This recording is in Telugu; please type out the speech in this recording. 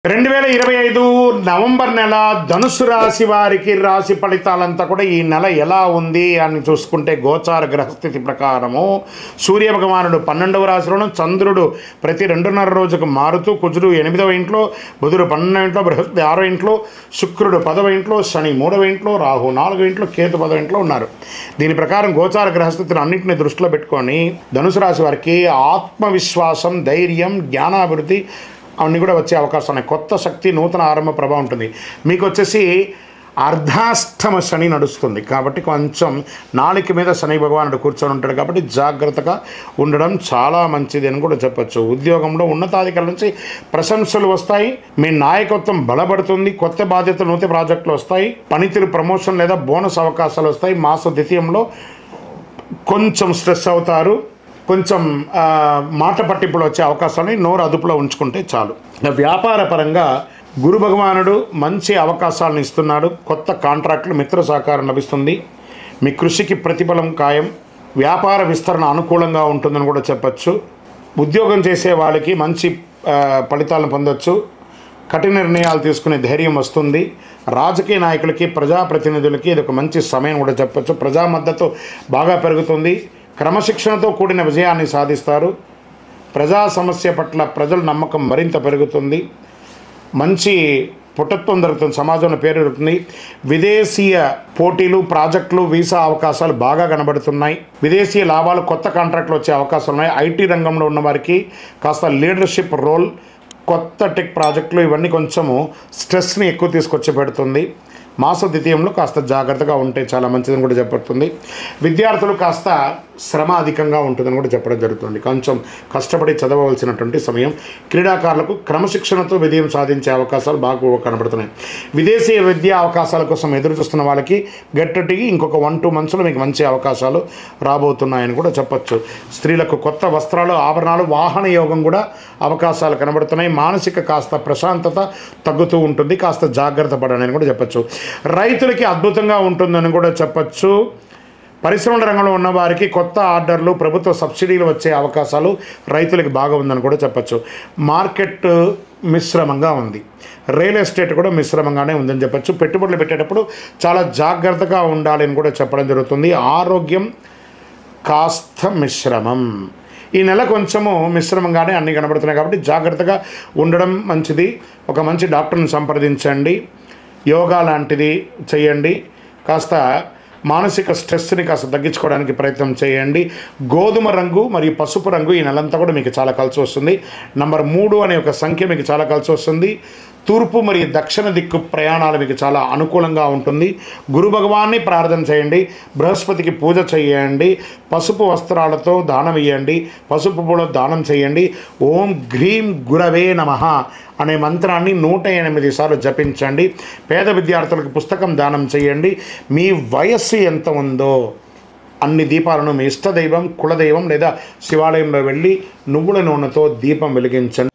2025 నవంబర్ నెల ధనుసు రాశి వారికి రాశి ఫలితాలంతా కూడా ఈ నెల ఎలా ఉంది అని చూసుకుంటే గోచార గ్రహస్థితి ప్రకారము సూర్య భగవానుడు 12వ రాశిలోను, చంద్రుడు ప్రతి 2.5 రోజుకు మారుతూ, కుజుడు 8వ ఇంట్లో, బుధుడు 12వ ఇంట్లో, బృహస్పతి 6వ ఇంట్లో, శుక్రుడు 10వ ఇంట్లో, శని 3వ ఇంట్లో, రాహు 4వ ఇంట్లో, కేతు 10వ ఇంట్లో ఉన్నారు. దీని ప్రకారం గోచార గ్రహస్థితిని అన్నింటినీ దృష్టిలో పెట్టుకొని ధనుసు రాశి వారికి ఆత్మవిశ్వాసం, ధైర్యం, జ్ఞానాభివృద్ధి అవన్నీ కూడా వచ్చే అవకాశం ఉన్నాయి. కొత్త శక్తి, నూతన ఆరంభ ప్రభావం ఉంటుంది. మీకు వచ్చేసి అర్ధాష్టమ శని నడుస్తుంది కాబట్టి కొంచెం నాలుక మీద శని భగవానుడు కూర్చొని ఉంటాడు కాబట్టి జాగ్రత్తగా ఉండడం చాలా మంచిది అని కూడా చెప్పచ్చు. ఉద్యోగంలో ఉన్నతాధికారుల నుంచి ప్రశంసలు వస్తాయి, మీ నాయకత్వం బలపడుతుంది, కొత్త బాధ్యతలు, నూతన ప్రాజెక్టులు వస్తాయి, పనితీరు ప్రమోషన్ లేదా బోనస్ అవకాశాలు వస్తాయి. మాస ద్వితీయంలో కొంచెం స్ట్రెస్ అవుతారు, కొంచెం మాట పట్టింపులు వచ్చే అవకాశాన్ని నోరు అదుపులో ఉంచుకుంటే చాలు. వ్యాపార పరంగా గురు భగవానుడు మంచి అవకాశాలను ఇస్తున్నాడు. కొత్త కాంట్రాక్టులు, మిత్ర సహకారం లభిస్తుంది. మీ కృషికి ప్రతిఫలం ఖాయం. వ్యాపార విస్తరణ అనుకూలంగా ఉంటుందని కూడా చెప్పచ్చు. ఉద్యోగం చేసే వాళ్ళకి మంచి ఫలితాలను పొందవచ్చు. కఠిన నిర్ణయాలు తీసుకునే ధైర్యం వస్తుంది. రాజకీయ నాయకులకి, ప్రజాప్రతినిధులకి ఇది ఒక మంచి సమయం కూడా చెప్పచ్చు. ప్రజా మద్దతు బాగా పెరుగుతుంది. క్రమశిక్షణతో కూడిన విజయాన్ని సాధిస్తారు. ప్రజా సమస్య పట్ల ప్రజల నమ్మకం మరింత పెరుగుతుంది. మంచి పుటత్వం జరుగుతుంది, సమాజంలో పేరు పెరుగుతుంది. విదేశీయ పోటీలు, ప్రాజెక్టులు, వీసా అవకాశాలు బాగా కనబడుతున్నాయి. విదేశీయ లాభాలు, కొత్త కాంట్రాక్టులు వచ్చే అవకాశాలు ఉన్నాయి. ఐటీ రంగంలో ఉన్న వారికి కాస్త లీడర్షిప్ రోల్, కొత్త టెక్ ప్రాజెక్టులు ఇవన్నీ కొంచెము స్ట్రెస్ని ఎక్కువ తీసుకొచ్చి పెడుతుంది. మాస ద్వితీయంలో కాస్త జాగ్రత్తగా ఉంటే చాలా మంచిదని కూడా చెప్పబడుతుంది. విద్యార్థులు కాస్త శ్రమ అధికంగా ఉంటుందని కూడా చెప్పడం జరుగుతుంది. కొంచెం కష్టపడి చదవవలసినటువంటి సమయం. క్రీడాకారులకు క్రమశిక్షణతో విజయం సాధించే అవకాశాలు బాగా కనబడుతున్నాయి. విదేశీ విద్యా అవకాశాల కోసం ఎదురు చూస్తున్న వాళ్ళకి గట్టిగా ఇంకొక 1-2 మంత్స్లో మీకు మంచి అవకాశాలు రాబోతున్నాయని కూడా చెప్పచ్చు. స్త్రీలకు కొత్త వస్త్రాలు, ఆభరణాలు, వాహన యోగం కూడా అవకాశాలు కనబడుతున్నాయి. మానసిక కాస్త ప్రశాంతత తగ్గుతూ ఉంటుంది, కాస్త జాగ్రత్త పడని కూడా చెప్పచ్చు. రైతులకి అద్భుతంగా ఉంటుందని కూడా చెప్పచ్చు. పరిశ్రమల రంగంలో ఉన్న వారికి కొత్త ఆర్డర్లు, ప్రభుత్వ సబ్సిడీలు వచ్చే అవకాశాలు రైతులకి బాగా ఉందని కూడా చెప్పచ్చు. మార్కెట్ మిశ్రమంగా ఉంది. రియల్ ఎస్టేట్ కూడా మిశ్రమంగానే ఉందని చెప్పచ్చు. పెట్టుబడులు పెట్టేటప్పుడు చాలా జాగ్రత్తగా ఉండాలి అని కూడా చెప్పడం జరుగుతుంది. ఆరోగ్యం కాస్త మిశ్రమం. ఈ నెల కొంచెము మిశ్రమంగానే అన్నీ కనబడుతున్నాయి కాబట్టి జాగ్రత్తగా ఉండడం మంచిది. ఒక మంచి డాక్టర్ని సంప్రదించండి. యోగా లాంటిది చేయండి. కాస్త మానసిక స్ట్రెస్ని కాస్త తగ్గించుకోవడానికి ప్రయత్నం చేయండి. గోధుమ రంగు మరియు పసుపు రంగు ఈ నెలంతా కూడా మీకు చాలా కలిసి వస్తుంది. నంబర్ 3 అనే ఒక సంఖ్య మీకు చాలా కలిసి వస్తుంది. తూర్పు మరియు దక్షిణ దిక్కు ప్రయాణాలు మీకు చాలా అనుకూలంగా ఉంటుంది. గురు భగవాన్ని ప్రార్థన చేయండి. బృహస్పతికి పూజ చేయండి. పసుపు వస్త్రాలతో దానం ఇవ్వండి. పసుపు పూల దానం చేయండి. ఓం గ్రీం గురవే నమః అనే మంత్రాన్ని 108 సార్లు జపించండి. పేద విద్యార్థులకు పుస్తకం దానం చేయండి. మీ వయస్సు ఎంత ఉందో అన్ని దీపాలను మీ ఇష్టదైవం, కులదైవం లేదా శివాలయంలో వెళ్ళి నువ్వుల నూనెతో దీపం వెలిగించండి.